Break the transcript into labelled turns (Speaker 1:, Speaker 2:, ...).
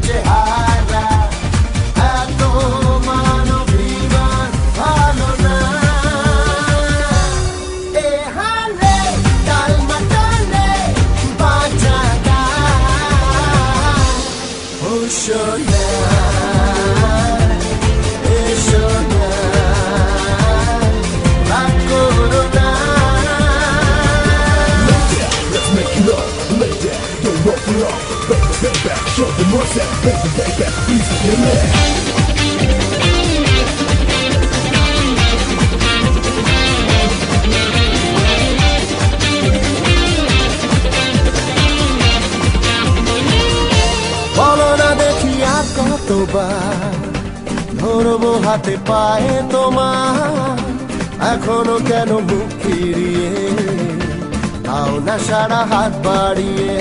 Speaker 1: চেহারা এত মানবিমান ভালো না এ হালে তাল মাতালে বাঁচা গান ও সোনা Show them what's that, baby, baby, please give me বলো না দেখি আর কতবার ধরবো হাতে পায়ে তোমার এখনো কেন মুখ ফিরিয়ে তাও না সারা হাত বাড়িয়ে